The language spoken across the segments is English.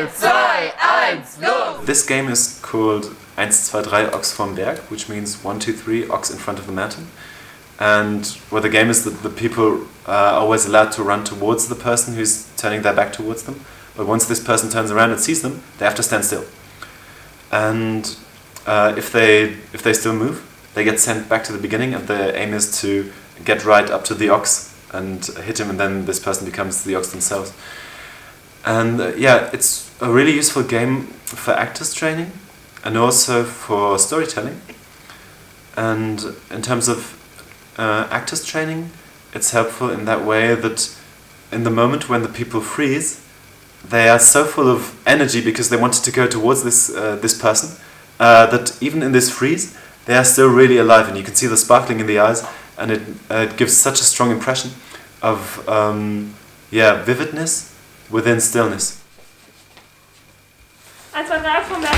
3, 2, 1, los! This game is called 1, 2, 3 Ochs vom Berg, which means 1, 2, 3 ox in front of the mountain. And what the game is that the people are always allowed to run towards the person who's turning their back towards them. But once this person turns around and sees them, they have to stand still. And if they still move, they get sent back to the beginning, and the aim is to get right up to the ox and hit him, and then this person becomes the ox themselves. And yeah, it's a really useful game for actors training and also for storytelling. And in terms of actors training, it's helpful in that way that in the moment when the people freeze, they are so full of energy because they wanted to go towards this person that even in this freeze, they are still really alive, and you can see the sparkling in the eyes, and it gives such a strong impression of vividness within stillness. 1, 2, 3 vom Berg.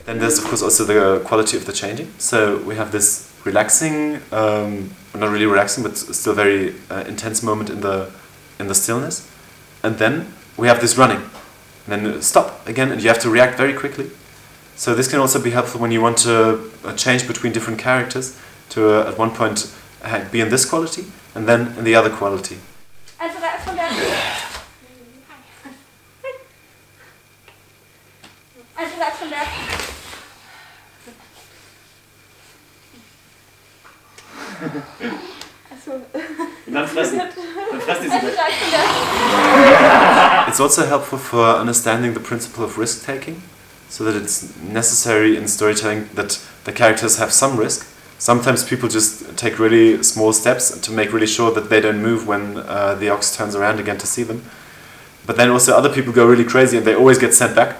Then there's of course also the quality of the changing. So we have this relaxing, not really relaxing, but still very intense moment in the stillness, and then we have this running, and then stop again, and you have to react very quickly. So this can also be helpful when you want to change between different characters to at one point be in this quality and then in the other quality. 1, 2, 3 vom Berg. 1, 2, 3 vom Berg. It's also helpful for understanding the principle of risk-taking, so that it's necessary in storytelling that the characters have some risk. Sometimes people just take really small steps to make really sure that they don't move when the ox turns around again to see them. But then also other people go really crazy and they always get sent back.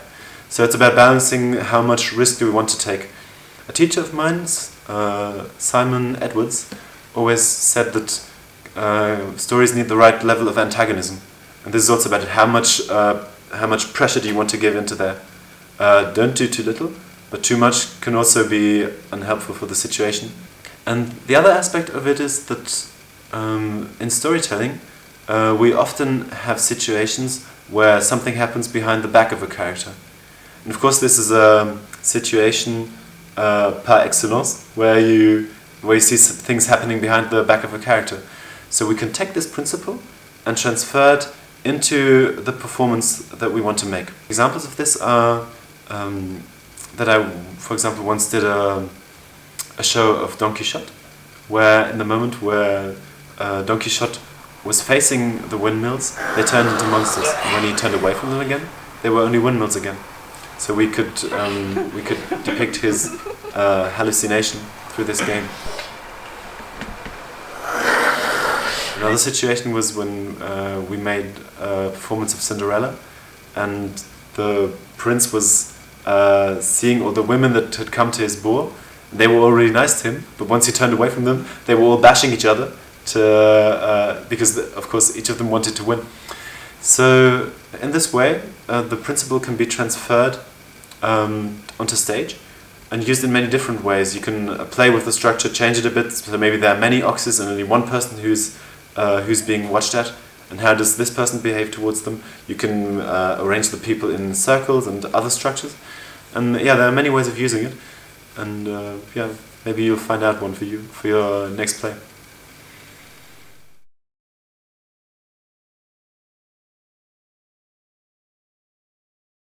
So it's about balancing how much risk do we want to take. A teacher of mine, Simon Edwards, always said that stories need the right level of antagonism, and this is also about it. How much pressure do you want to give into there? Don't do too little, but too much can also be unhelpful for the situation. And the other aspect of it is that in storytelling we often have situations where something happens behind the back of a character, and of course this is a situation par excellence where you see things happening behind the back of a character. So we can take this principle and transfer it into the performance that we want to make. Examples of this are that I, for example, once did a show of Don Quixote, where in the moment where Don Quixote was facing the windmills, they turned into monsters, and when he turned away from them again, they were only windmills again. So we could depict his hallucination through this game. Another situation was when we made a performance of Cinderella, and the prince was seeing all the women that had come to his ball. They were all really nice to him, but once he turned away from them, they were all bashing each other because of course each of them wanted to win. So in this way, the principle can be transferred onto stage and used in many different ways. You can play with the structure, change it a bit, so maybe there are many oxes and only one person who's being watched at, and how does this person behave towards them. You can arrange the people in circles and other structures, and yeah, there are many ways of using it, and yeah, maybe you'll find out one for your next play.